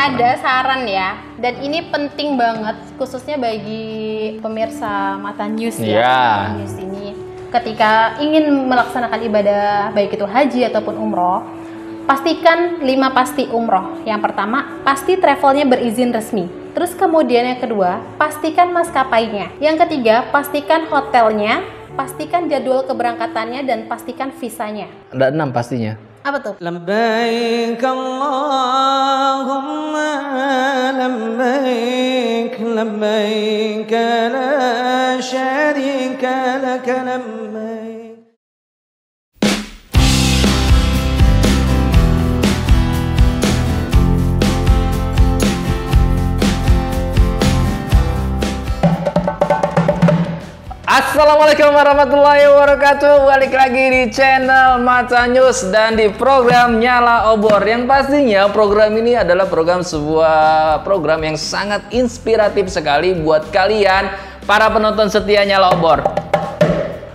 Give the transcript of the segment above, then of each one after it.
Ada saran ya, dan ini penting banget khususnya bagi pemirsa Mata News ya. Mata News ini ketika ingin melaksanakan ibadah baik itu haji ataupun umroh, pastikan 5 pasti umroh. Yang pertama, pasti travelnya berizin resmi. Terus kemudian yang kedua, pastikan maskapainya. Yang ketiga, pastikan hotelnya, pastikan jadwal keberangkatannya, dan pastikan visanya. Ada 6 pastinya. Apa tuh? Labbaik Allahumma labbaik labbaik la syarika lak labbaik. Assalamualaikum warahmatullahi wabarakatuh. Balik lagi di channel Mata News dan di program Nyala Obor. Yang pastinya program ini adalah sebuah program yang sangat inspiratif sekali buat kalian para penonton setia Nyala Obor.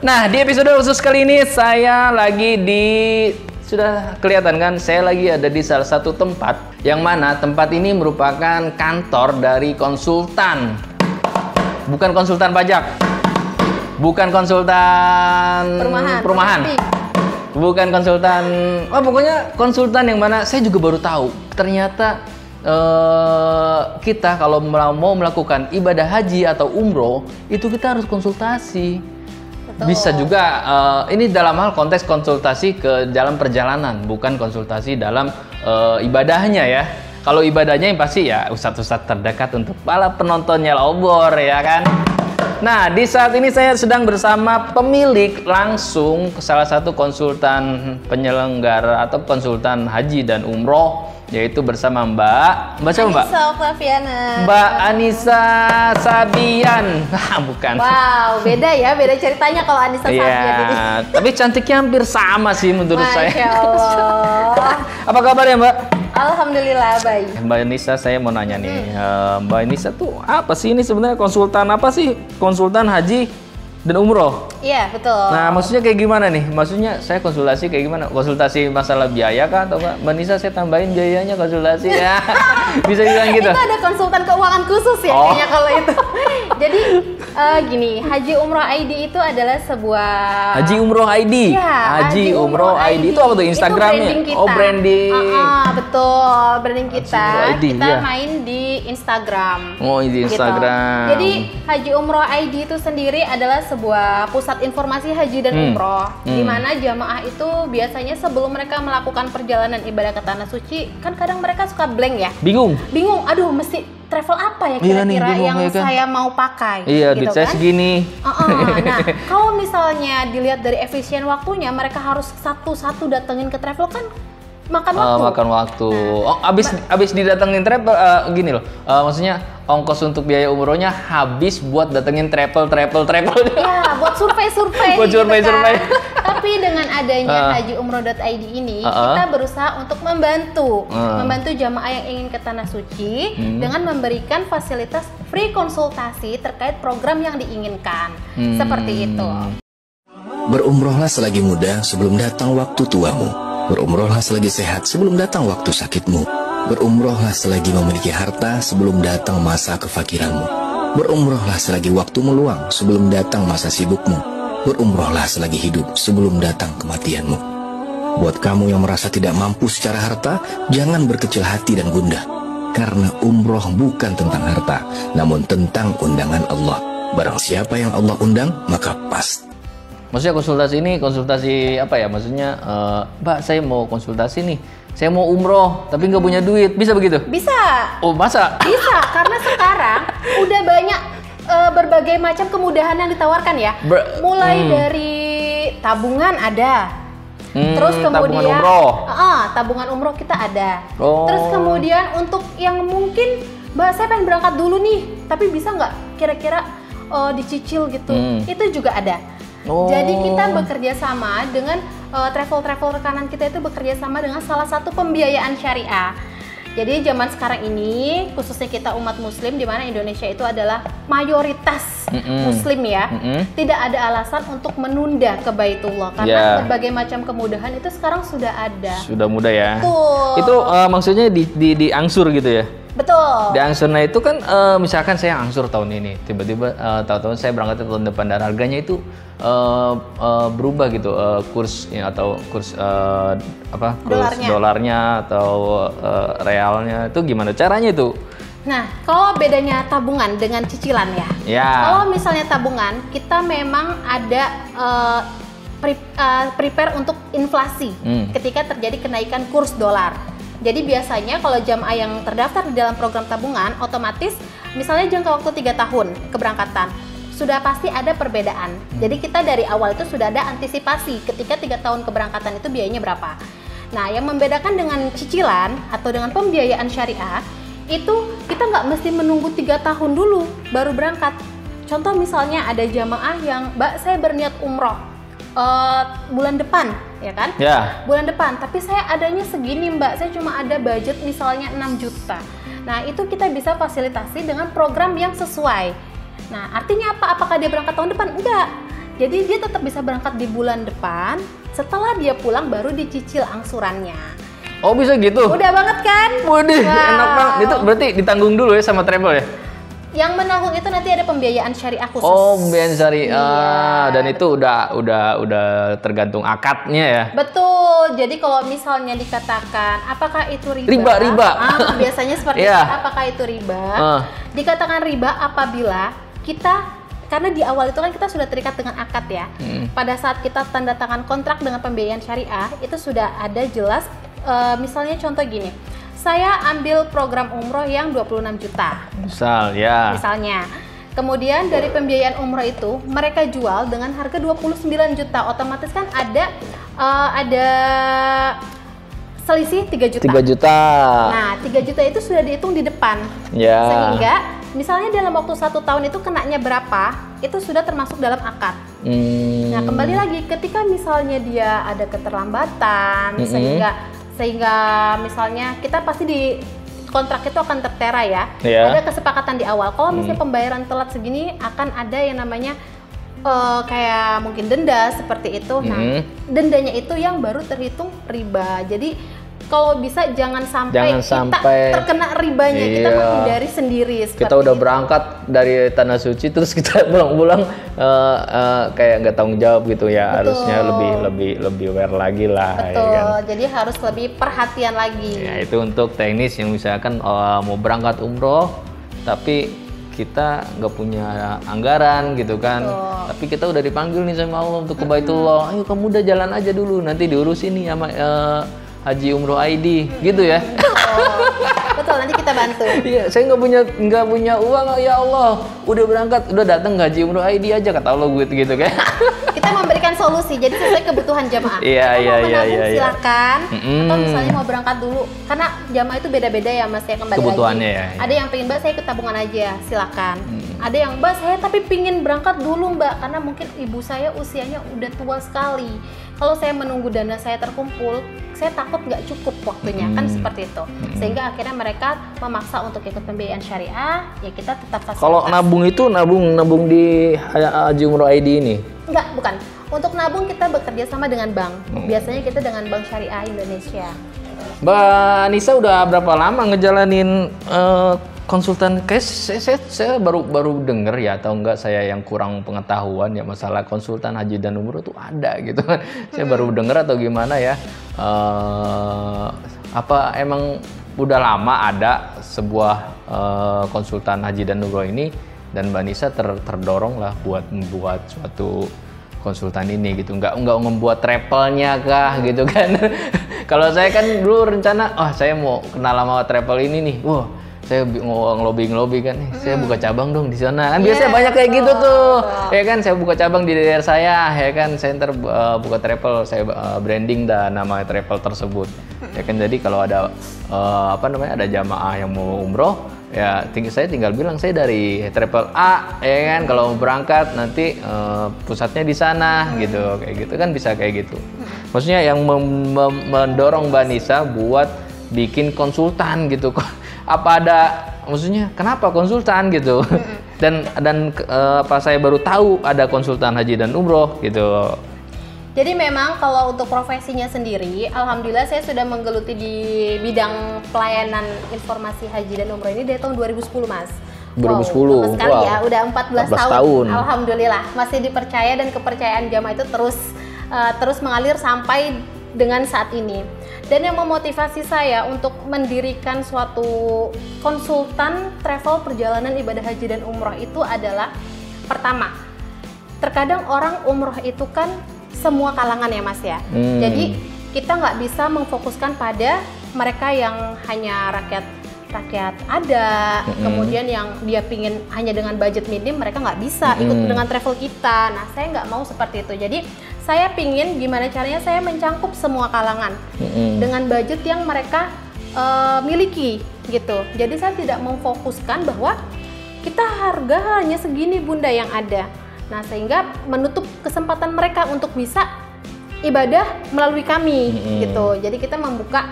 Nah, di episode khusus kali ini saya lagi sudah kelihatan kan, saya lagi ada di salah satu tempat yang mana tempat ini merupakan kantor dari konsultan. Bukan konsultan pajak. Bukan konsultan perumahan. Bukan konsultan, pokoknya konsultan yang mana saya juga baru tahu. Ternyata kita kalau mau melakukan ibadah haji atau umroh, itu kita harus konsultasi. Betul. Bisa juga, ini dalam hal konteks konsultasi ke dalam perjalanan, bukan konsultasi dalam ibadahnya ya. Kalau ibadahnya yang pasti ya ustadz-ustadz terdekat untuk para penonton Nyala Obor ya kan. Nah, di saat ini saya sedang bersama pemilik langsung salah satu konsultan penyelenggara atau konsultan haji dan umroh, yaitu bersama Mbak siapa Mbak? Anissa Octaviana. Mbak Anissa Sabian. Bukan. Wow, beda ya, beda ceritanya kalau Anissa Sabian ini. Tapi cantiknya hampir sama sih menurut saya. Masya Allah. Apa kabar ya Mbak? Alhamdulillah baik. Mbak Nisa, saya mau nanya nih, Mbak Nisa tuh apa sih ini sebenarnya, konsultan apa sih? Konsultan haji dan umroh? Iya, betul. Nah, maksudnya kayak gimana nih? Maksudnya saya konsultasi kayak gimana? Konsultasi masalah biaya kah atau enggak? Mbak Nisa, saya tambahin biayanya konsultasi ya. Bisa dibilang gitu? Itu ada konsultan keuangan khusus ya kayaknya kalau itu. Jadi gini, Haji Umroh ID itu adalah sebuah Haji Umroh ID. Ya, Haji Umroh ID. Itu apa tuh Instagramnya? Itu branding kita. Oh, branding. Betul, branding kita. ID, kita ya. main di Instagram. Oh, di Instagram. Gitu. Jadi Haji Umroh ID itu sendiri adalah sebuah pusat informasi haji dan umroh, di mana jamaah itu biasanya sebelum mereka melakukan perjalanan ibadah ke tanah suci, kan kadang mereka suka blank ya. Bingung. Aduh, mesti travel apa ya kira-kira yang ya kan? Saya mau pakai. Iya, gitu duit saya segini. Nah, kalau misalnya dilihat dari efisien waktunya, mereka harus satu-satu datengin ke travel kan makan waktu. Makan waktu. Abis didatengin travel, gini loh. Maksudnya ongkos untuk biaya umrohnya habis buat datengin travel. Ya, buat survei. Buat survei. Tapi dengan adanya hajiumroh.id ini, kita berusaha untuk membantu jamaah yang ingin ke tanah suci dengan memberikan fasilitas free konsultasi terkait program yang diinginkan. Seperti itu. Berumrohlah selagi muda sebelum datang waktu tuamu. Berumrohlah selagi sehat sebelum datang waktu sakitmu. Berumrohlah selagi memiliki harta sebelum datang masa kefakiranmu. Berumrohlah selagi waktumu luang sebelum datang masa sibukmu. Berumrohlah selagi hidup sebelum datang kematianmu. Buat kamu yang merasa tidak mampu secara harta, jangan berkecil hati dan gundah. Karena umroh bukan tentang harta, namun tentang undangan Allah. Barang siapa yang Allah undang, maka pasti. Maksudnya konsultasi ini konsultasi apa ya? Maksudnya, Mbak, saya mau konsultasi nih. Saya mau umroh, tapi nggak punya duit. Bisa begitu? Bisa. Oh, masa? Bisa, karena sekarang udah banyak berbagai macam kemudahan yang ditawarkan ya. Mulai dari tabungan ada. Terus kemudian tabungan umroh. Tabungan umroh kita ada. Terus kemudian untuk yang mungkin Mbak saya pengen berangkat dulu nih, tapi bisa nggak kira-kira dicicil gitu? Itu juga ada. Jadi kita bekerja sama dengan travel rekanan kita itu bekerja sama dengan salah satu pembiayaan syariah. Jadi zaman sekarang ini khususnya kita umat muslim di mana Indonesia itu adalah mayoritas muslim ya. Tidak ada alasan untuk menunda ke Baitullah karena berbagai macam kemudahan itu sekarang sudah ada. Sudah mudah ya. Betul. Itu maksudnya diangsur gitu ya. Betul. Diangsurnya itu kan misalkan saya angsur tahun ini, tiba-tiba tahun-tahun saya berangkat tahun depan dan harganya itu berubah gitu kurs ya, atau kurs kurs dolarnya atau realnya itu gimana caranya itu? Nah, kalau bedanya tabungan dengan cicilan ya. Kalau misalnya tabungan, kita memang ada prepare untuk inflasi ketika terjadi kenaikan kurs dolar. Jadi biasanya kalau jamaah yang terdaftar di dalam program tabungan, otomatis misalnya jangka waktu 3 tahun keberangkatan, sudah pasti ada perbedaan. Jadi kita dari awal itu sudah ada antisipasi ketika 3 tahun keberangkatan itu biayanya berapa. Nah, yang membedakan dengan cicilan atau dengan pembiayaan syariah, itu kita nggak mesti menunggu 3 tahun dulu baru berangkat. Contoh misalnya ada jamaah yang, Mbak saya berniat umroh bulan depan, ya kan? Bulan depan, tapi saya adanya segini Mbak, saya cuma ada budget misalnya 6 juta. Nah, itu kita bisa fasilitasi dengan program yang sesuai. Nah, artinya apa? Apakah dia berangkat tahun depan? Enggak. Jadi dia tetap bisa berangkat di bulan depan, setelah dia pulang baru dicicil angsurannya. Oh, bisa gitu? Udah banget kan? Waduh, enak banget. Itu berarti ditanggung dulu ya sama travel ya? Yang menanggung itu nanti ada pembiayaan syariah khusus. Oh, pembiayaan syariah. Dan itu udah tergantung akadnya ya. Betul. Jadi kalau misalnya dikatakan apakah itu riba? Riba. Biasanya seperti itu. Apakah itu riba? Dikatakan riba apabila kita, karena di awal itu kan kita sudah terikat dengan akad ya. Pada saat kita tanda tangan kontrak dengan pembiayaan syariah, itu sudah ada jelas, misalnya contoh gini. Saya ambil program umroh yang 26 juta. Misalnya. Kemudian dari pembiayaan umroh itu mereka jual dengan harga 29 juta. Otomatis kan ada selisih 3 juta. 3 juta. Nah, 3 juta itu sudah dihitung di depan. Sehingga misalnya dalam waktu 1 tahun itu kenanya berapa, itu sudah termasuk dalam akad. Nah, kembali lagi ketika misalnya dia ada keterlambatan sehingga misalnya kita pasti di kontrak itu akan tertera ya. Ada kesepakatan di awal. Kalau misalnya pembayaran telat segini akan ada yang namanya kayak mungkin denda seperti itu. Nah, dendanya itu yang baru terhitung riba. Jadi kalau bisa jangan sampai kita terkena ribanya, kita menghindari sendiri. Kita udah berangkat dari tanah suci terus kita pulang-pulang kayak nggak tanggung jawab gitu ya. Betul. Harusnya lebih aware lagi lah. Betul. Ya kan? Jadi harus lebih perhatian lagi. Ya, itu untuk teknis yang misalkan mau berangkat umroh tapi kita nggak punya anggaran gitu kan. Tapi kita udah dipanggil nih sama Allah untuk ke Baitullah. Ayo kamu udah jalan aja dulu, nanti diurusin nih sama Haji Umroh ID gitu ya. Betul, nanti kita bantu. Iya, saya nggak punya uang ya Allah. Udah berangkat, udah datang Haji Umroh ID aja kata Allah gitu kan. Kita memberikan solusi, jadi sesuai kebutuhan jamaah. Iya. Silakan. Atau misalnya mau berangkat dulu, karena jamaah itu beda-beda ya Mas ya, kembali kebutuhannya lagi. Ya. Ada yang pengen Mbak saya ikut tabungan aja, silakan. Ada yang Mbak saya tapi pingin berangkat dulu Mbak, karena mungkin ibu saya usianya udah tua sekali. Kalau saya menunggu dana saya terkumpul, saya takut nggak cukup waktunya, kan seperti itu. Sehingga akhirnya mereka memaksa untuk ikut pembiayaan syariah, ya kita tetap fasilitas. Kalau nabung itu nabung di Haji Umroh ID ini? Enggak, bukan. Untuk nabung kita bekerja sama dengan bank. Biasanya kita dengan Bank Syariah Indonesia. Mbak Nisa udah berapa lama ngejalanin konsultan? Kayak saya baru denger ya, atau enggak saya yang kurang pengetahuan ya masalah konsultan haji dan umroh itu ada gitu kan. Saya baru denger atau gimana ya. Apa emang udah lama ada sebuah konsultan haji dan umroh ini, dan Mbak Nisa terdorong lah buat membuat suatu konsultan ini gitu, nggak membuat travelnya kah gitu kan. Kalau saya kan dulu rencana, saya mau kenal sama travel ini nih, saya ngelobi kan, saya buka cabang dong di sana. Kan biasanya banyak kayak gitu tuh, ya kan, saya buka cabang di daerah saya, ya kan, saya ntar buka travel, saya branding nama travel tersebut, ya kan. Jadi kalau ada ada jamaah yang mau umroh, Ya, saya tinggal bilang saya dari travel A, ya kan. Kalau mau berangkat nanti pusatnya di sana, gitu. Kayak gitu kan bisa kayak gitu. Maksudnya yang mendorong Mbak Nisa buat bikin konsultan gitu. Apa ada, maksudnya kenapa konsultan gitu? Dan apa saya baru tahu ada konsultan haji dan umroh gitu. Jadi memang kalau untuk profesinya sendiri, alhamdulillah saya sudah menggeluti di bidang pelayanan informasi haji dan umroh ini dari tahun 2010, Mas. 2010. Lama sekali ya, udah 14 tahun. Alhamdulillah, masih dipercaya dan kepercayaan jamaah itu terus mengalir sampai dengan saat ini. Dan yang memotivasi saya untuk mendirikan suatu konsultan travel perjalanan ibadah haji dan umroh itu adalah, pertama, terkadang orang umroh itu kan semua kalangan ya, Mas ya. Jadi kita nggak bisa memfokuskan pada mereka yang hanya rakyat ada, kemudian yang dia pingin hanya dengan budget minim, mereka nggak bisa ikut dengan travel kita. Nah, saya nggak mau seperti itu. Jadi saya pingin gimana caranya saya mencangkup semua kalangan dengan budget yang mereka miliki gitu. Jadi saya tidak memfokuskan bahwa kita harga hanya segini Bunda yang ada. Nah, sehingga menutup kesempatan mereka untuk bisa ibadah melalui kami gitu. Jadi kita membuka,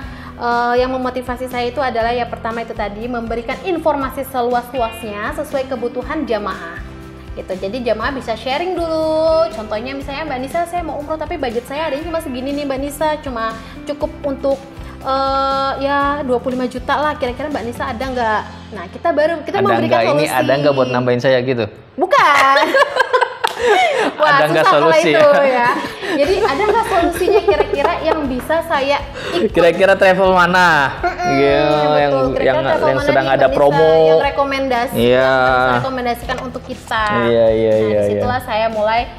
yang memotivasi saya itu adalah ya pertama itu tadi memberikan informasi seluas-luasnya sesuai kebutuhan jamaah gitu. Jadi jamaah bisa sharing dulu. Contohnya misalnya Mbak Nisa, saya mau umroh tapi budget saya adanya cuma segini nih Mbak Nisa, cuma cukup untuk ya 25 juta lah, kira-kira Mbak Nisa ada nggak? Nah, kita memberikan solusi. Ini ada nggak buat nambahin saya gitu? Bukan. Wah, ada nggak susah solusi itu ya. Jadi ada nggak solusinya kira-kira yang bisa saya ikut? Kira-kira travel mana? Yang sedang ada promo? Yang rekomendasi, yang rekomendasikan untuk kita. Nah, disitulah saya mulai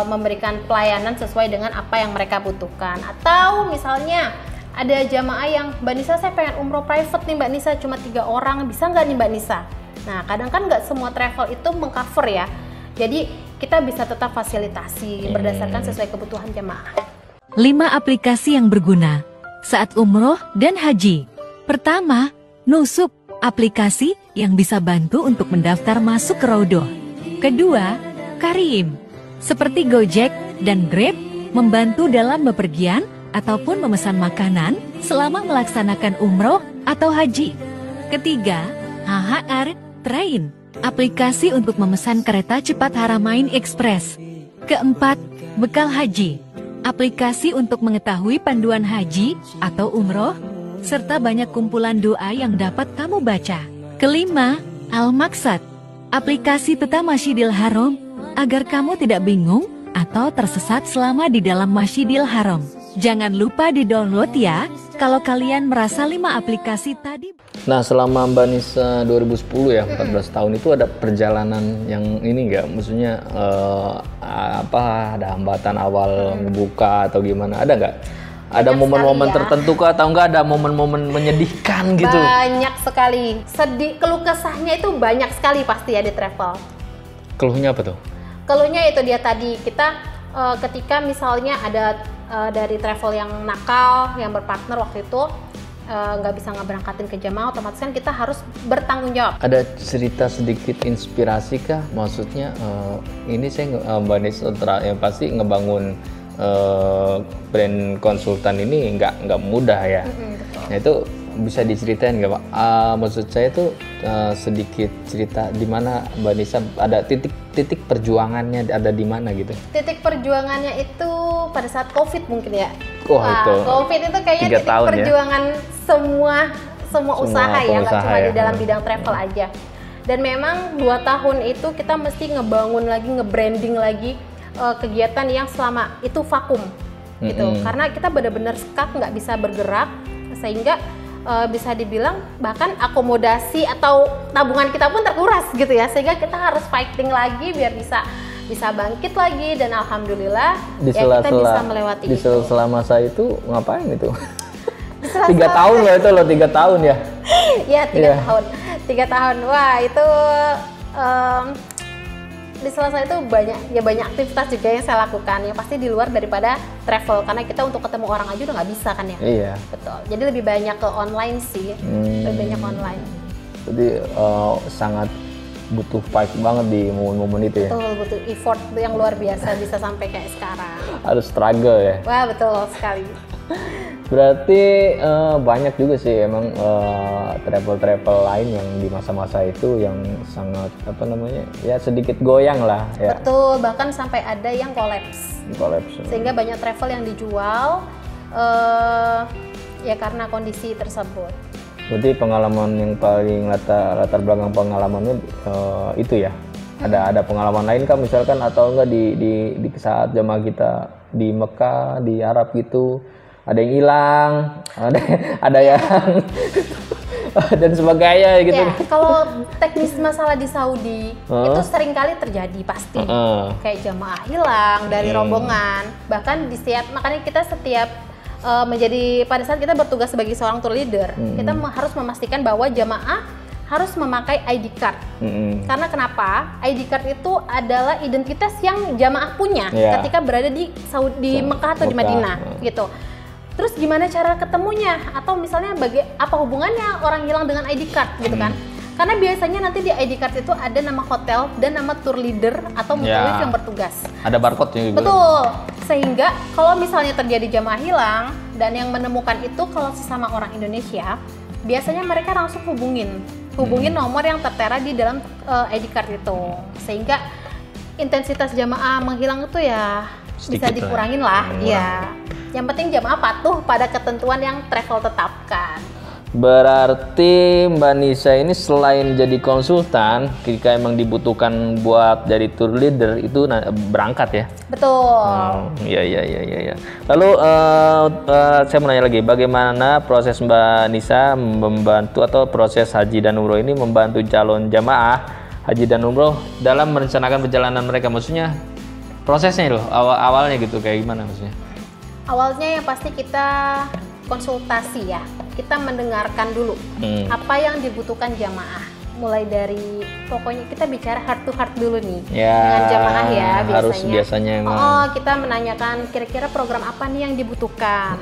memberikan pelayanan sesuai dengan apa yang mereka butuhkan. Atau misalnya ada jamaah yang Mbak Nisa, saya pengen umroh private nih Mbak Nisa, cuma 3 orang, bisa nggak nih Mbak Nisa? Nah, kadang kan nggak semua travel itu mengcover ya. Jadi kita bisa tetap fasilitasi berdasarkan sesuai kebutuhan jamaah. 5 aplikasi yang berguna saat umroh dan haji. Pertama, Nusuk, aplikasi yang bisa bantu untuk mendaftar masuk ke Raudhah. Kedua, Karim, seperti Gojek dan Grab, membantu dalam bepergian ataupun memesan makanan selama melaksanakan umroh atau haji. Ketiga, HHR Train, aplikasi untuk memesan kereta cepat Haramain Express. Keempat, Bekal Haji, aplikasi untuk mengetahui panduan haji atau umroh, serta banyak kumpulan doa yang dapat kamu baca. Kelima, Al-Maqsad, aplikasi peta Masjidil Haram, agar kamu tidak bingung atau tersesat selama di dalam Masjidil Haram. Jangan lupa di-download ya, kalau kalian merasa 5 aplikasi tadi. Nah, selama Mbak Nisa 2010 ya, 14 tahun itu ada perjalanan yang ini nggak? Maksudnya ada hambatan awal ngebuka atau gimana? Ada nggak? Ada momen-momen tertentu kah atau nggak ada momen-momen menyedihkan gitu? Banyak sekali. Keluh kesahnya itu banyak sekali pasti ya di travel. Keluhnya apa tuh? Keluhnya itu dia tadi, kita ketika misalnya ada dari travel yang nakal, yang berpartner waktu itu nggak bisa ngeberangkatin ke jamaah, otomatis kan kita harus bertanggung jawab. Ada cerita sedikit inspirasi kah? Maksudnya ini saya Mbak Nisa yang pasti ngebangun brand konsultan ini nggak mudah ya. Nah itu bisa diceritain nggak Pak? Maksud saya itu sedikit cerita di mana Mbak Nisa ada titik perjuangannya ada di mana gitu? Titik perjuangannya itu pada saat COVID mungkin ya. Itu. COVID itu kayaknya titik perjuangan ya? semua usaha ya, nggak cuma di dalam bidang travel aja. Dan memang 2 tahun itu kita mesti ngebangun lagi, nge-branding lagi kegiatan yang selama itu vakum gitu. Karena kita benar-benar stuck, nggak bisa bergerak, sehingga bisa dibilang bahkan akomodasi atau tabungan kita pun terkuras gitu ya, sehingga kita harus fighting lagi biar bisa bangkit lagi. Dan alhamdulillah kita bisa melewati itu. Selama saya itu ngapain itu? 3 tahun loh itu loh, 3 tahun ya? Ya 3 tahun. 3 tahun, wah itu di sela-sela itu banyak aktivitas juga yang saya lakukan yang pasti di luar daripada travel, karena kita untuk ketemu orang aja udah nggak bisa kan ya. Iya. Betul. Jadi lebih banyak ke online sih, lebih banyak online. Jadi sangat butuh fight banget di momen-momen itu ya. Betul, butuh effort yang luar biasa bisa sampai kayak sekarang. Harus struggle ya. Wah, betul sekali. Berarti banyak juga sih emang travel-travel lain yang di masa-masa itu yang sangat apa namanya ya sedikit goyang lah ya. Betul, bahkan sampai ada yang kolaps. Kolaps. Sehingga banyak travel yang dijual ya karena kondisi tersebut. Berarti pengalaman yang paling latar belakang pengalamannya itu ya. Ada pengalaman lain kah misalkan atau enggak di saat jamaah kita di Mekah, di Arab gitu, ada yang hilang, ada yang dan sebagainya gitu. Ya, kalau teknis masalah di Saudi itu sering kali terjadi pasti. Kayak jamaah hilang dari rombongan. Bahkan makanya kita setiap pada saat kita bertugas sebagai seorang tour leader, kita harus memastikan bahwa jamaah harus memakai ID card. Karena kenapa? ID card itu adalah identitas yang jamaah punya ketika berada di Mekah atau di Madinah gitu. Terus gimana cara ketemunya? Atau misalnya apa hubungannya orang hilang dengan ID card gitu kan? Karena biasanya nanti di ID card itu ada nama hotel dan nama tour leader atau mutawif yang bertugas. Ada barcode-nya juga. Betul. Sehingga kalau misalnya terjadi jamaah hilang dan yang menemukan itu kalau sesama orang Indonesia, biasanya mereka langsung hubungin nomor yang tertera di dalam ID card itu. Sehingga intensitas jamaah menghilang itu ya sedikit bisa dikurangin lah. Iya. Yang penting jamaah patuh pada ketentuan yang travel tetapkan. Berarti Mbak Nisa ini selain jadi konsultan, ketika emang dibutuhkan buat jadi tour leader itu berangkat ya? Betul. Iya. Lalu saya mau nanya lagi, bagaimana proses Mbak Nisa membantu atau proses haji dan umroh ini membantu calon jamaah haji dan umroh dalam merencanakan perjalanan mereka? Maksudnya prosesnya loh, awalnya gitu kayak gimana maksudnya? Awalnya yang pasti kita konsultasi ya. Kita mendengarkan dulu apa yang dibutuhkan jamaah. Mulai dari pokoknya kita bicara heart to heart dulu nih dengan jamaah ya biasanya. Harus biasanya emang. Kita menanyakan kira-kira program apa nih yang dibutuhkan.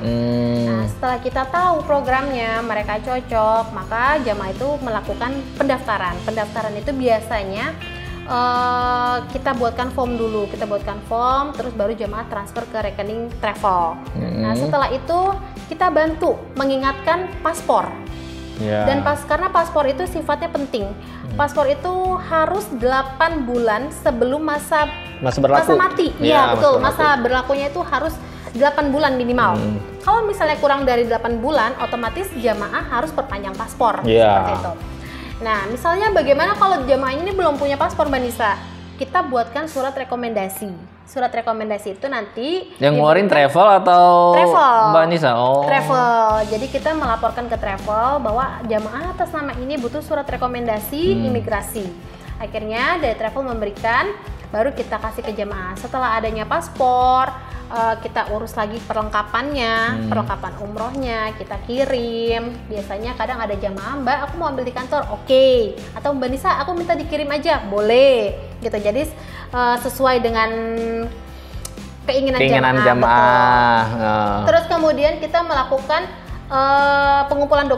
Nah, setelah kita tahu programnya, mereka cocok, maka jamaah itu melakukan pendaftaran. Pendaftaran itu biasanya kita buatkan form dulu, terus baru jamaah transfer ke rekening travel. Nah setelah itu kita bantu mengingatkan paspor. Dan karena paspor itu sifatnya penting. Paspor itu harus 8 bulan sebelum masa mati. Iya betul, masa berlakunya itu harus 8 bulan minimal. Kalau misalnya kurang dari 8 bulan, otomatis jamaah harus perpanjang paspor. Seperti itu. Nah, misalnya bagaimana kalau jamaah ini belum punya paspor, Mbak Nisa? Kita buatkan surat rekomendasi. Surat rekomendasi itu nanti yang ngeluarin travel atau Mbak Nisa? Travel. Jadi kita melaporkan ke travel bahwa jamaah atas nama ini butuh surat rekomendasi imigrasi. Akhirnya dari travel memberikan, baru kita kasih ke jamaah. Setelah adanya paspor, kita urus lagi perlengkapannya, perlengkapan umrohnya kita kirim. Biasanya kadang ada jamaah, Mbak aku mau ambil di kantor, oke. Atau Mbak Nisa aku minta dikirim aja, boleh gitu. Jadi sesuai dengan keinginan jamaah. Terus kemudian kita melakukan pengumpulan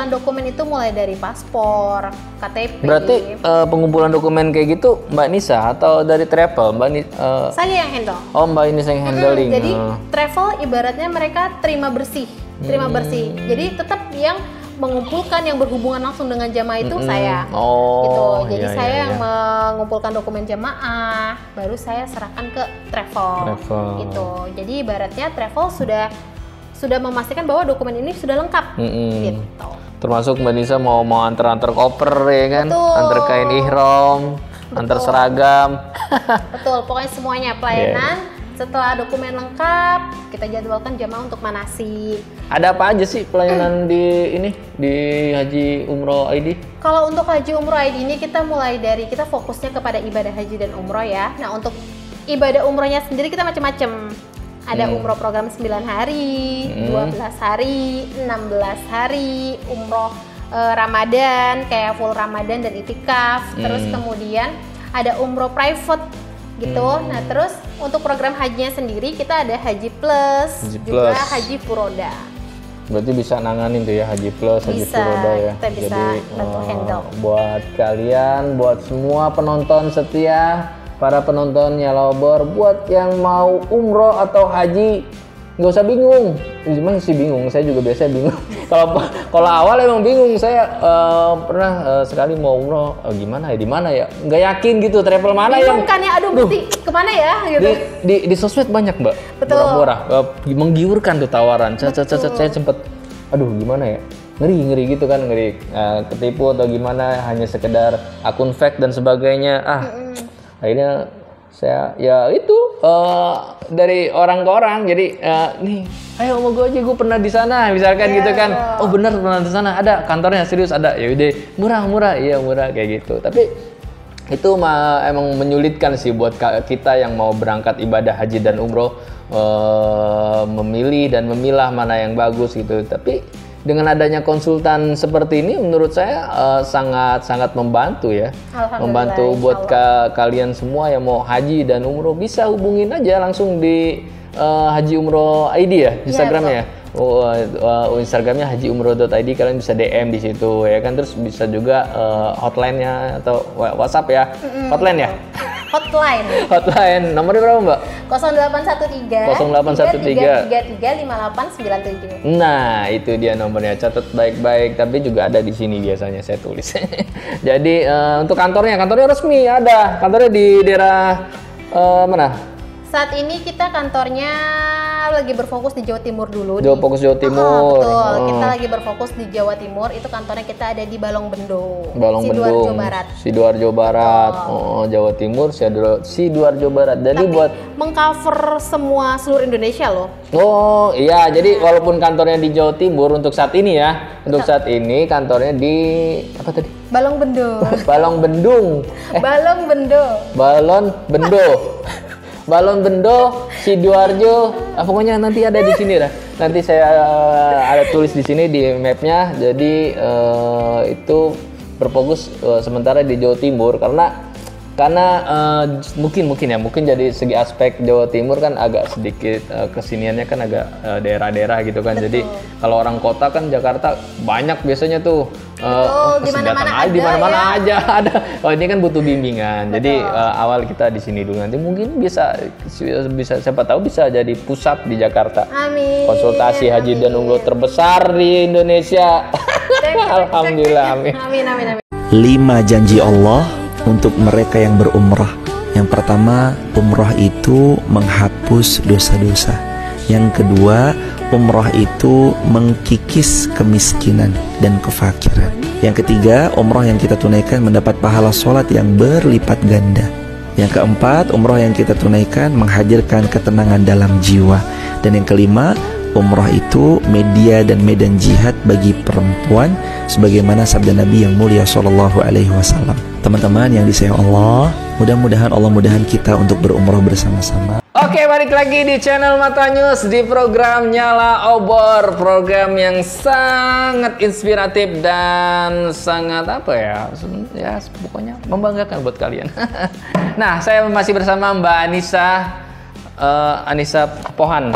dokumen itu mulai dari paspor, KTP. Berarti pengumpulan dokumen kayak gitu Mbak Nisa atau dari travel? Saya yang handle. Oh, Mbak Nisa yang handling. Jadi travel ibaratnya mereka terima bersih. Jadi tetap yang mengumpulkan yang berhubungan langsung dengan jamaah itu saya. Gitu. Jadi saya yang mengumpulkan dokumen jamaah, baru saya serahkan ke travel. Gitu. Jadi ibaratnya travel sudah memastikan bahwa dokumen ini sudah lengkap. Gitu. Termasuk Mbak Nisa mau antar koper ya kan? Betul. Antar kain ihram, antar seragam. Betul, pokoknya semuanya pelayanan. Setelah dokumen lengkap, kita jadwalkan jamaah untuk manasik. Ada apa aja sih pelayanan di Haji Umroh ID? Kalau untuk Haji Umroh ID ini kita mulai dari kita fokusnya kepada ibadah haji dan umroh ya. Nah, untuk ibadah umrohnya sendiri kita macam-macam. Ada umroh program 9 hari, 12 hari, 16 hari, umroh Ramadan kayak full Ramadan dan itikaf. Terus kemudian ada umroh private gitu. Nah, terus untuk program hajinya sendiri kita ada Haji Plus, juga Haji Furoda. Berarti bisa nanganin tuh ya Haji Plus, Haji Bisa, Furoda ya. kita bisa bantu handle. Buat kalian, buat semua penonton setia, para penonton Nyala Obor, buat yang mau umroh atau haji, nggak usah bingung. Gimana sih bingung? Saya juga biasa bingung. Kalau awal emang bingung. Saya pernah sekali mau umroh, gimana ya, di mana ya? Nggak yakin gitu. Travel mana bingung yang? kan ya, aduh mesti kemana ya? Gitu. Di sosmed banyak Mbak. Betul. Murah-murah, menggiurkan tuh tawaran. Saya sempet, aduh gimana ya? Ngeri gitu kan, ketipu atau gimana, hanya sekedar akun fake dan sebagainya. Akhirnya saya ya itu dari orang ke orang, jadi nih ayo mau gue aja, gue pernah di sana misalkan gitu kan. Oh benar pernah di sana, ada kantornya, serius ada, ya udah murah iya murah kayak gitu. Tapi itu emang menyulitkan sih buat kita yang mau berangkat ibadah haji dan umroh, memilih dan memilah mana yang bagus gitu. Tapi dengan adanya konsultan seperti ini, menurut saya sangat membantu ya. Membantu buat kalian semua yang mau haji dan umroh, bisa hubungin aja langsung di Haji Umroh ID ya, Instagramnya ya. Instagramnya hajiumroh.id, kalian bisa DM di situ ya kan. Terus bisa juga hotline-nya atau WhatsApp ya. Hotline ya? Hotline. Nomornya berapa, Mbak? 0813 5897. Nah, itu dia nomornya. Catat baik-baik, tapi juga ada di sini biasanya saya tulis. Jadi untuk kantornya resmi ada. Kantornya di daerah mana? Saat ini kita kantornya lagi berfokus di Jawa Timur dulu. Fokus Jawa Timur. Betul. Kita lagi berfokus di Jawa Timur. Itu kantornya kita ada di Balong Bendo. Sidoarjo Barat. Sidoarjo Barat. Oh, Jawa Timur, Sidoarjo Barat. Jadi tapi buat mengcover seluruh Indonesia loh. Oh, iya. Jadi walaupun kantornya di Jawa Timur untuk saat ini ya. Untuk saat ini kantornya di apa tadi? Balong Bendo. Balong Bendung. Balong Bendo. Balon Bendo. Balon Bendo, Sidoarjo, pokoknya nanti ada di sini lah. Nanti saya ada tulis di sini di mapnya. Jadi itu berfokus sementara di Jawa Timur karena mungkin dari segi aspek Jawa Timur kan agak sedikit kesiniannya kan agak daerah-daerah gitu kan. Betul. Jadi kalau orang kota kan Jakarta banyak biasanya tuh. Di mana-mana aja ada. Oh, ini kan butuh bimbingan. Betul. Jadi awal kita di sini dulu, nanti mungkin bisa siapa tahu bisa jadi pusat di Jakarta. Amin. Konsultasi haji dan umroh terbesar di Indonesia. Alhamdulillah. Amin. 5 janji Allah untuk mereka yang berumrah. Yang pertama, umrah itu menghapus dosa-dosa. Yang kedua, umrah itu mengkikis kemiskinan dan kefakiran. Yang ketiga, umrah yang kita tunaikan mendapat pahala sholat yang berlipat ganda. Yang keempat, umrah yang kita tunaikan menghadirkan ketenangan dalam jiwa. Dan yang kelima, umrah itu media dan medan jihad bagi perempuan, sebagaimana sabda Nabi yang mulia SAW. Teman-teman yang disayang Allah, mudah-mudahan Allah mudahkan kita untuk berumrah bersama-sama. Oke, balik lagi di channel Mata News di program Nyala Obor, program yang sangat inspiratif dan sangat ya pokoknya membanggakan buat kalian. Nah, saya masih bersama Mbak Anissa Pohan.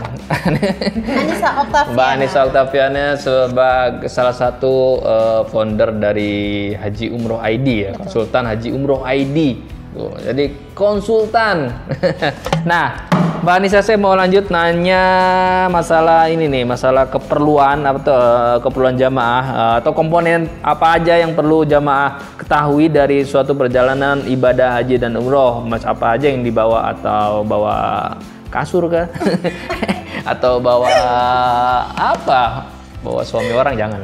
Mbak Anissa Oktaviana sebagai salah satu founder dari Haji Umroh ID ya. Betul. Konsultan Haji Umroh ID. Jadi konsultan. Nah, Mbak Anissa, saya mau lanjut nanya masalah ini nih, masalah keperluan jamaah atau komponen apa aja yang perlu jamaah ketahui dari suatu perjalanan ibadah haji dan umroh. Mas, apa aja yang dibawa, atau bawa kasur kah? Atau bawa apa? Bawa suami orang jangan.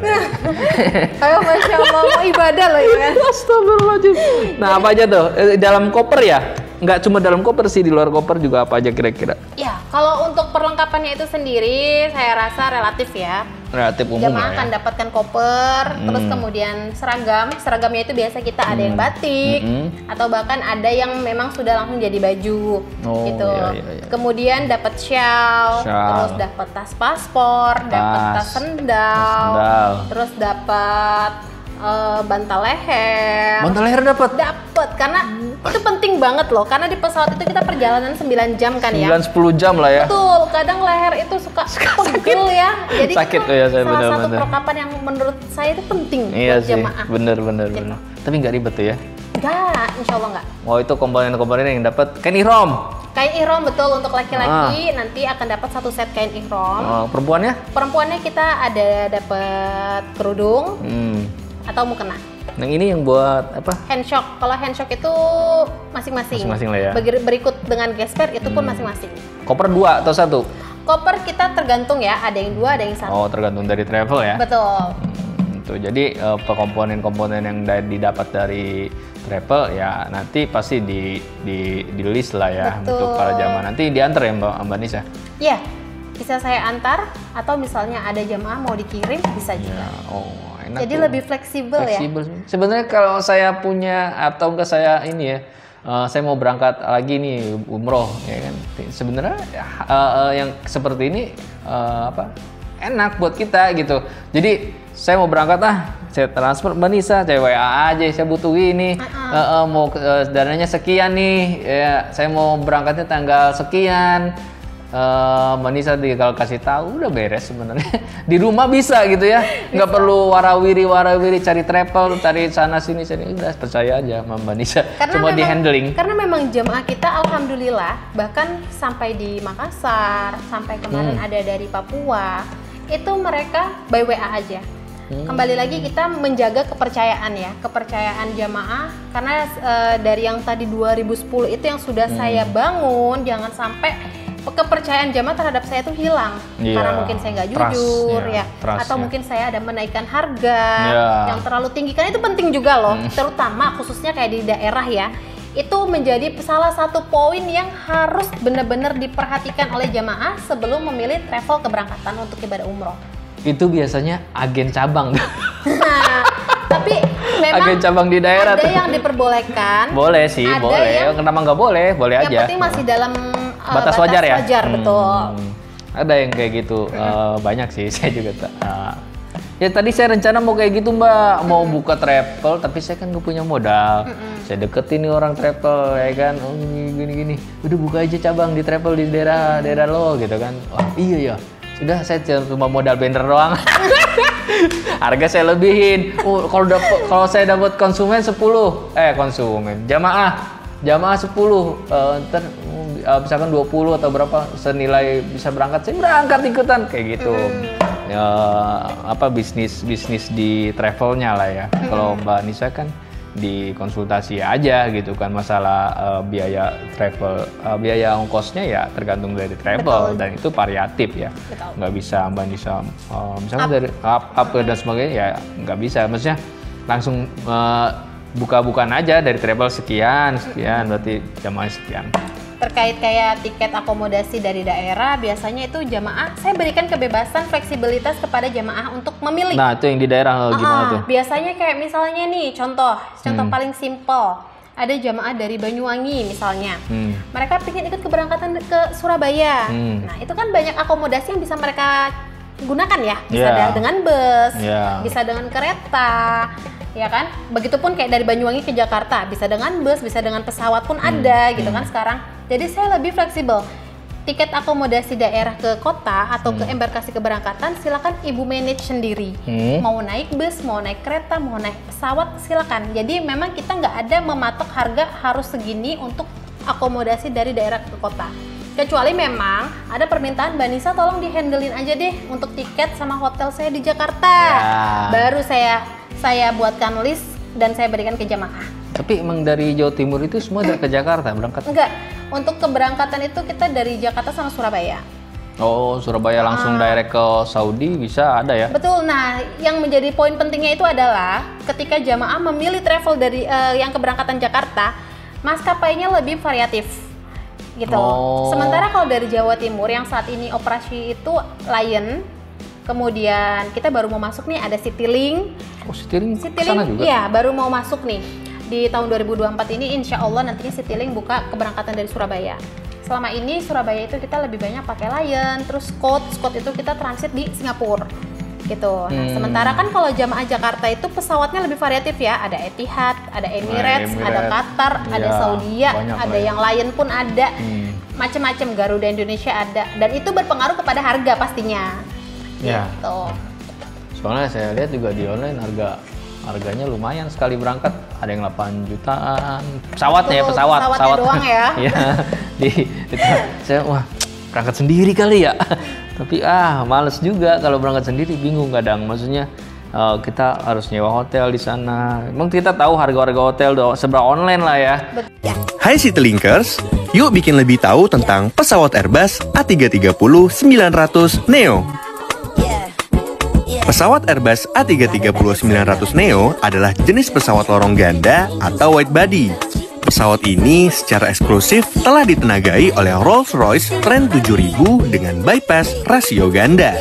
Ayo, Masya Allah, mau ibadah loh ya. Astagfirullahaladzim. Nah, apa aja tuh? Dalam koper ya? Nggak cuma dalam koper sih, di luar koper juga apa aja kira-kira? Ya, kalau untuk perlengkapannya itu sendiri, saya rasa relatif ya. Relatif umum jamaah akan dapatkan koper, terus kemudian seragamnya itu biasa kita ada yang batik, atau bahkan ada yang memang sudah langsung jadi baju, gitu. Iya. Kemudian dapat shawl, terus dapat tas paspor, dapat tas sendal, terus dapat bantal leher. Bantal leher dapat? Dapat, karena itu penting banget loh. Karena di pesawat itu kita perjalanan 9 jam kan ya. 9-10 jam lah ya. Betul, kadang leher itu suka pegel ya. Jadi sakit itu tuh ya, saya salah satu bener-bener. perlengkapan yang menurut saya itu penting Iya buat sih, jemaah. bener. Gitu. Tapi nggak ribet tuh ya? Enggak, insya Allah enggak. Oh itu komponen-komponen yang dapat kain ihram. Kain ihram betul, untuk laki-laki nanti akan dapat 1 set kain ihram. Perempuannya? Perempuannya kita ada dapat kerudung atau mukena. Yang ini yang buat apa? Handshock. Kalau handshock itu masing-masing. Masing-masing lah ya. Berikut dengan gesper itu pun masing-masing. Koper 2 atau 1? Koper kita tergantung ya, ada yang 2, ada yang 1. Oh tergantung dari travel ya? Betul. Tuh, jadi komponen-komponen yang didapat dari travel ya nanti pasti di list lah ya. Betul. Untuk para jamaah. Nanti diantar ya Mbak Nisa? Iya, bisa saya antar atau misalnya ada jamaah mau dikirim bisa juga. Oh, enak. Jadi tuh. lebih fleksibel ya. Sebenarnya kalau saya punya atau enggak saya ini ya, saya mau berangkat lagi nih umroh ya kan. Sebenarnya yang seperti ini enak buat kita gitu. Jadi saya mau berangkat saya transfer Mbak Nisa, saya WA aja, saya butuh ini, mau dananya sekian nih, ya saya mau berangkatnya tanggal sekian. Mbak Nisa tinggal kasih tahu udah beres sebenarnya. Di rumah bisa gitu ya, nggak perlu warawiri cari travel, cari sana sini, udah percaya aja sama Mbak Nisa. Cuma di handling. Karena memang jemaah kita alhamdulillah bahkan sampai di Makassar, sampai kemarin ada dari Papua, itu mereka by WA aja. Kembali lagi kita menjaga kepercayaan ya, kepercayaan jamaah, karena dari yang tadi 2010 itu yang sudah saya bangun, jangan sampai kepercayaan jamaah terhadap saya itu hilang karena mungkin saya nggak jujur atau mungkin saya ada menaikkan harga yang terlalu tinggi, kan itu penting juga loh, terutama khususnya kayak di daerah ya. Itu menjadi salah satu poin yang harus benar-benar diperhatikan oleh jamaah sebelum memilih travel keberangkatan untuk ibadah umroh. Itu biasanya agen cabang. Nah, tapi memang agen cabang di daerah ada tuh. yang diperbolehkan. Boleh sih, boleh. Kenapa nggak boleh? Boleh aja. Yang penting masih dalam batas wajar ya. Betul. Ada yang kayak gitu, banyak sih. Saya juga ya tadi saya rencana mau kayak gitu Mbak, mau buka travel, tapi saya kan nggak punya modal. Saya deketin nih orang travel, ya kan, gini. Udah buka aja cabang di travel di daerah lo gitu kan. Oh iya ya. Sudah, saya cuma modal banner doang. Harga saya lebihin. Kalau saya dapat konsumen 10, jamaah 10, ntar misalkan 20 atau berapa senilai bisa berangkat, saya berangkat ikutan kayak gitu. Bisnis di travelnya lah ya. Kalau Mbak Nisa kan di konsultasi aja gitu kan, masalah biaya travel, biaya ongkosnya ya tergantung dari travel. Betul. Dan itu variatif ya. Betul. Nggak bisa Mbak Nisa misalnya dari up dan sebagainya ya nggak bisa, maksudnya langsung buka-bukaan aja dari travel sekian berarti jamaah sekian. Terkait kayak tiket akomodasi dari daerah, biasanya itu jamaah saya berikan kebebasan fleksibilitas kepada jamaah untuk memilih. Nah itu yang di daerah gimana tuh? Biasanya kayak misalnya nih contoh paling simpel, ada jamaah dari Banyuwangi misalnya, mereka ingin ikut keberangkatan ke Surabaya. Nah itu kan banyak akomodasi yang bisa mereka gunakan ya, bisa dengan bus, bisa dengan kereta. Ya kan, begitupun kayak dari Banyuwangi ke Jakarta, bisa dengan bus, bisa dengan pesawat pun ada gitu kan sekarang. Jadi saya lebih fleksibel. Tiket akomodasi daerah ke kota atau ke embarkasi keberangkatan silakan ibu manage sendiri. Mau naik bus, mau naik kereta, mau naik pesawat silakan. Jadi memang kita nggak ada mematok harga harus segini untuk akomodasi dari daerah ke kota. Kecuali memang ada permintaan, Mbak Nisa tolong dihandlein aja deh untuk tiket sama hotel saya di Jakarta. Baru saya buatkan list dan saya berikan ke jamaah. Tapi emang dari Jawa Timur itu semua ke Jakarta berangkat? Enggak, untuk keberangkatan itu kita dari Jakarta sama Surabaya. Oh, Surabaya langsung direct ke Saudi bisa ada ya? Betul. Nah, yang menjadi poin pentingnya itu adalah ketika jamaah memilih travel dari yang keberangkatan Jakarta, maskapainya lebih variatif. Gitu. Sementara kalau dari Jawa Timur yang saat ini operasi itu Lion, kemudian kita baru mau masuk nih ada Citylink. Oh, Citylink kesana juga? Iya, baru mau masuk nih. Di tahun 2024 ini insya Allah nantinya Citylink buka keberangkatan dari Surabaya. Selama ini Surabaya itu kita lebih banyak pakai Lion, terus Scoot itu kita transit di Singapura. gitu. Nah, sementara kan kalau jamaah Jakarta itu pesawatnya lebih variatif ya. Ada Etihad, ada Emirates, ada Qatar, ada Saudia, ada yang lain pun ada. Macam-macam, Garuda Indonesia ada. Dan itu berpengaruh kepada harga pastinya. Gitu. Soalnya saya lihat juga di online harganya lumayan sekali berangkat. Ada yang 8 jutaan. Pesawatnya ya, pesawatnya doang ya. Iya. Saya berangkat sendiri kali ya. Tapi males juga kalau berangkat sendiri, bingung kadang. Maksudnya kita harus nyewa hotel di sana. Emang kita tahu harga-harga hotel serba online lah ya. Hai Citylink-ers, yuk bikin lebih tahu tentang pesawat Airbus A330-900 Neo. Pesawat Airbus A330-900 Neo adalah jenis pesawat lorong ganda atau wide body. Pesawat ini secara eksklusif telah ditenagai oleh Rolls-Royce Trent 7000 dengan bypass rasio ganda.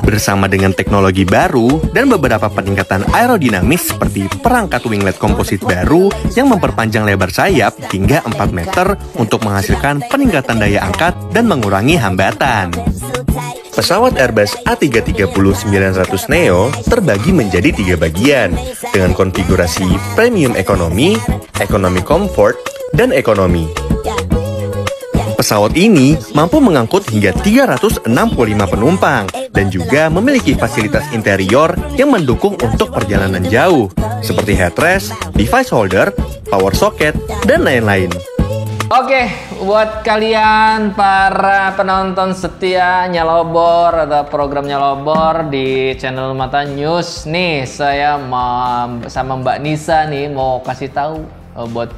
Bersama dengan teknologi baru dan beberapa peningkatan aerodinamis seperti perangkat winglet komposit baru yang memperpanjang lebar sayap hingga 4 meter untuk menghasilkan peningkatan daya angkat dan mengurangi hambatan. Pesawat Airbus A330-900 Neo terbagi menjadi 3 bagian dengan konfigurasi Premium Economy, Economy Comfort, dan Economy. Pesawat ini mampu mengangkut hingga 365 penumpang dan juga memiliki fasilitas interior yang mendukung untuk perjalanan jauh seperti headrest, device holder, power socket, dan lain-lain. Oke, buat kalian para penonton setia Nyala Obor atau program Nyala Obor di channel Mata News, nih saya sama Mbak Nisa nih mau kasih tahu buat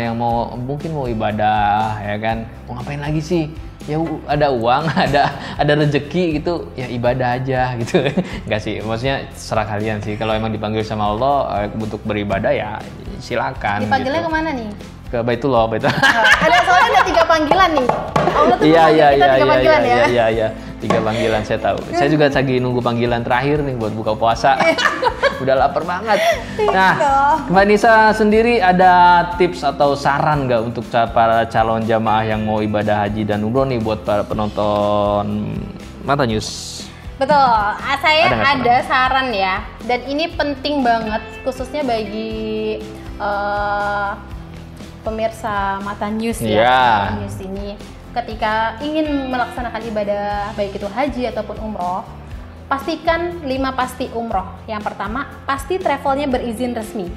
yang mungkin mau ibadah ya kan, mau ngapain lagi sih? Ya ada uang, ada rezeki gitu, ya ibadah aja gitu. Enggak sih, maksudnya serah kalian sih. Kalau emang dipanggil sama Allah untuk beribadah ya silakan. Dipanggilnya gitu. Kemana nih? Ke Baitullah. Ada soalnya ada 3 panggilan nih. Allah tuh kita 3 panggilan ya. Iya, 3 panggilan saya tahu. Saya juga lagi nunggu panggilan terakhir nih buat buka puasa. Udah lapar banget. Nah, Mbak Nisa sendiri ada tips atau saran nggak untuk para calon jamaah yang mau ibadah haji dan umroh nih buat para penonton Mata News? Betul, saya ada saran ya. Dan ini penting banget khususnya bagi pemirsa Mata News ya. Mata News ini ketika ingin melaksanakan ibadah baik itu haji ataupun umroh, pastikan 5 pasti umroh. Yang pertama, pasti travelnya berizin resmi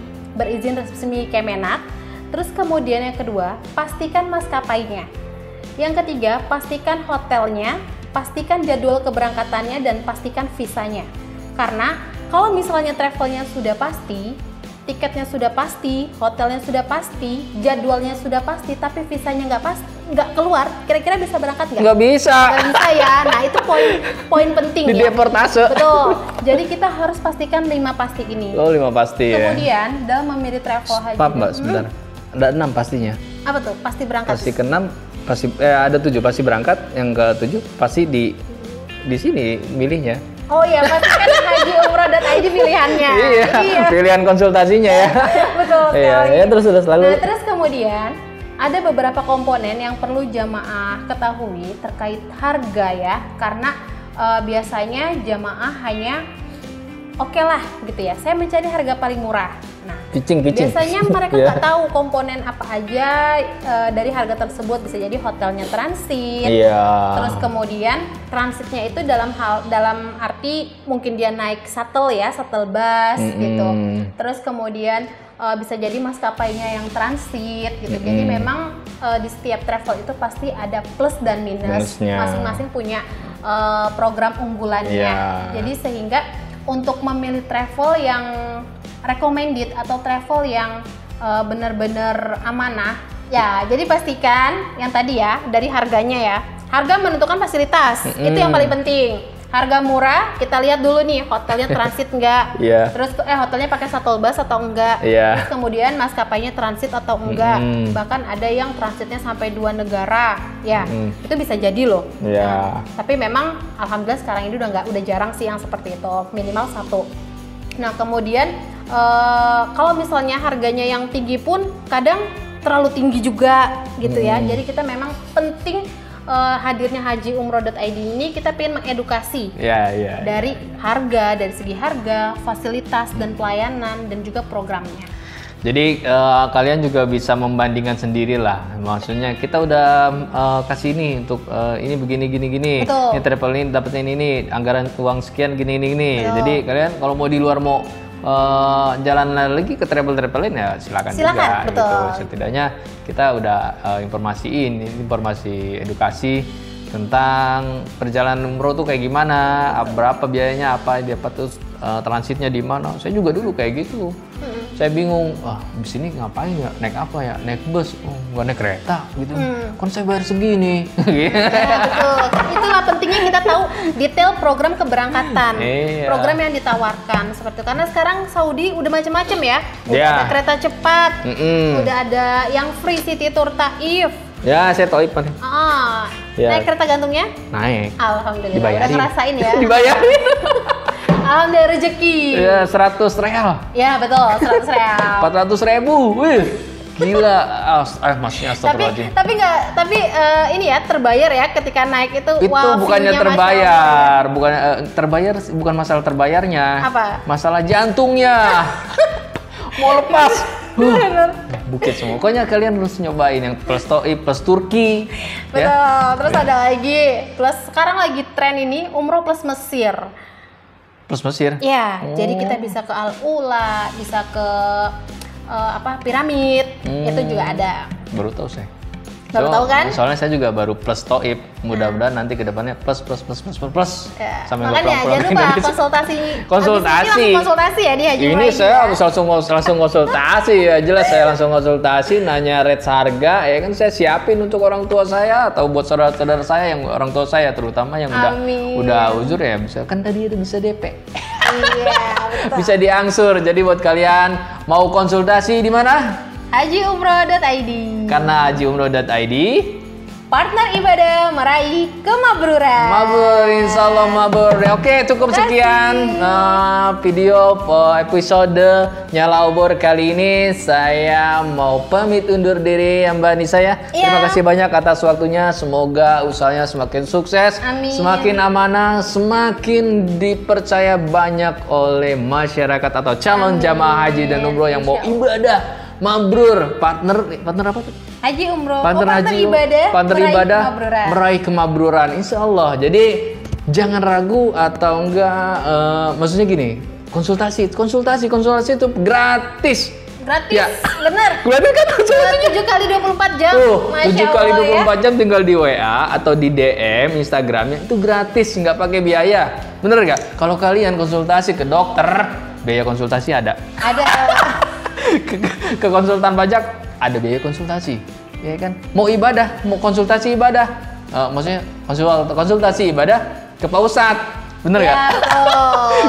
Kemenak. Terus kemudian yang kedua, pastikan maskapainya. Yang ketiga, pastikan hotelnya, pastikan jadwal keberangkatannya, dan pastikan visanya. Karena kalau misalnya travelnya sudah pasti, tiketnya sudah pasti, hotelnya sudah pasti, jadwalnya sudah pasti, tapi visanya nggak keluar, kira-kira bisa berangkat nggak? Nggak bisa. Nggak bisa ya. Nah itu poin penting ya. Deportase. Betul. Jadi kita harus pastikan 5 pasti ini. Oh 5 pasti ya. Kemudian dalam memilih travel haji. Mbak sebentar. Ada 6 pastinya. Apa tuh? Pasti berangkat. Pasti ke-6, pasti ada 7 pasti berangkat, yang ke-7 pasti di sini milihnya. Oh iya, pastikan haji-umroh.id pilihannya. Iya, pilihan konsultasinya ya. Betul sekali. Iya, terus selalu. Nah, terus kemudian ada beberapa komponen yang perlu jamaah ketahui terkait harga ya, karena biasanya jamaah hanya oke lah gitu ya, saya mencari harga paling murah. Nah, biasanya mereka nggak tahu komponen apa aja dari harga tersebut. Bisa jadi hotelnya transit, terus kemudian transitnya itu dalam arti mungkin dia naik shuttle bus gitu. Terus kemudian bisa jadi maskapainya yang transit gitu. Jadi memang di setiap travel itu pasti ada plus dan minus. Masing-masing punya program unggulannya. Jadi sehingga untuk memilih travel yang recommended atau travel yang benar-benar amanah ya, jadi pastikan yang tadi ya, dari harganya ya. Harga menentukan fasilitas, itu yang paling penting. Harga murah, kita lihat dulu nih hotelnya transit enggak, terus hotelnya pakai shuttle bus atau enggak, terus kemudian maskapainya transit atau enggak. Bahkan ada yang transitnya sampai 2 negara ya, itu bisa jadi loh. Nah, tapi memang alhamdulillah sekarang ini udah jarang sih yang seperti itu, minimal 1. Nah kemudian kalau misalnya harganya yang tinggi pun kadang terlalu tinggi juga gitu ya. Jadi kita memang penting hadirnya hajiumroh.id ini kita pengen mengedukasi dari harga, dari segi harga, fasilitas dan pelayanan dan juga programnya. Jadi kalian juga bisa membandingkan sendiri lah. Maksudnya kita udah kasih ini untuk ini begini gini. Betul. Ini travel ini dapetin ini anggaran uang sekian gini. Jadi kalian kalau mau di luar mau jalan lagi ke travel-travelin ya silakan juga. Betul. Gitu. Setidaknya kita udah informasi edukasi tentang perjalanan umroh tuh kayak gimana, berapa biayanya, apa dia terus transitnya di mana. Saya juga dulu kayak gitu. Saya bingung, di sini ngapain ya? Naik apa ya? Naik bus? Oh, nggak naik kereta gitu. Kan saya bayar segini. Betul. Itulah pentingnya kita tahu detail program keberangkatan, program yang ditawarkan seperti itu. Karena sekarang Saudi udah macam-macam ya. Udah ada kereta cepat, udah ada yang free city tour Taif. Ya, saya Taif kan. Naik kereta gantungnya? Naik. Alhamdulillah. Dibayarin. Udah ngerasain ya. Dibayarin. Alhamdulillah rezeki. Ya, 100 real. Ya, betul, 100 real. 400.000. Wih. Gila. Masnya astagfirullahaladzim. Tapi ini ya terbayar ya ketika naik itu. Itu bukannya terbayar, terbayar bukan masalah terbayarnya. Apa? Masalah jantungnya. Mau lepas. Bukit semua. Pokoknya kalian harus nyobain yang plus Taif, plus Turki. Betul. Ya? Terus ada lagi plus sekarang lagi tren ini umroh plus Mesir. Plus Mesir? Ya, jadi kita bisa ke Al-Ula, bisa ke piramid, itu juga ada. Baru tahu saya. Baru tahu kan? Soalnya saya juga baru plus Taif. Mudah-mudahan nanti ke depannya plus. Ya. Sampai makanya jangan lupa konsultasi. Konsultasi ya di Haji Ini saya harus langsung konsultasi ya. Jelas saya langsung konsultasi, nanya rate harga ya kan saya siapin untuk orang tua saya atau buat saudara-saudara saya yang orang tua saya terutama yang udah uzur ya bisa kan tadi ada bisa DP. Iya, betul. Bisa diangsur. Jadi buat kalian mau konsultasi di mana? hajiumroh.id. Karena hajiumroh.id partner ibadah meraih kemabruran. Mabur, insya Allah mabur. Oke, cukup sekian video episode Nyala Obor kali ini. Saya mau pamit undur diri ya Mbak Nisa ya. Terima kasih banyak atas waktunya. Semoga usahanya semakin sukses, semakin amanah, semakin dipercaya banyak oleh masyarakat atau calon jamaah haji dan umroh yang mau ibadah mabrur. Partner apa tuh? Haji umroh, partner ibadah meraih kemabruran, insya Allah. Jadi jangan ragu atau enggak, maksudnya gini, konsultasi itu gratis. Ya. Bener kan? 7 kali 24 jam. Tuh, 7 kali 24 jam tinggal di WA atau di DM Instagramnya itu gratis, nggak pakai biaya. Bener nggak? Kalau kalian konsultasi ke dokter, biaya konsultasi ada. Ke konsultan pajak ada biaya konsultasi, ya kan? Mau ibadah, mau konsultasi ibadah, maksudnya konsultasi ibadah ke Pak Ustadz, bener nggak?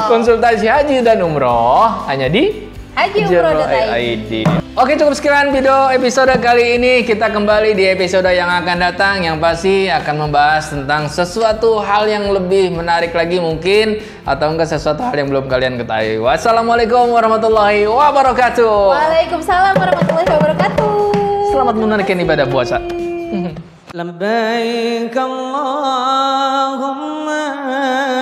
Konsultasi haji dan umroh hanya di hajiumroh.id. Oke, cukup sekian video episode kali ini. Kita kembali di episode yang akan datang, yang pasti akan membahas tentang sesuatu hal yang lebih menarik lagi mungkin, atau enggak sesuatu hal yang belum kalian ketahui. Wassalamualaikum warahmatullahi wabarakatuh. Waalaikumsalam warahmatullahi wabarakatuh. Selamat menunaikan ibadah puasa. Labbaik Allahumma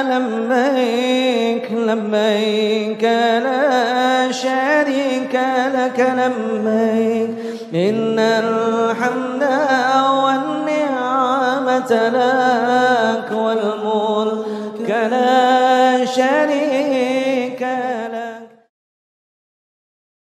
labbaik labbaik la syarika lak labbaik innal hamda wan ni'mata lak wal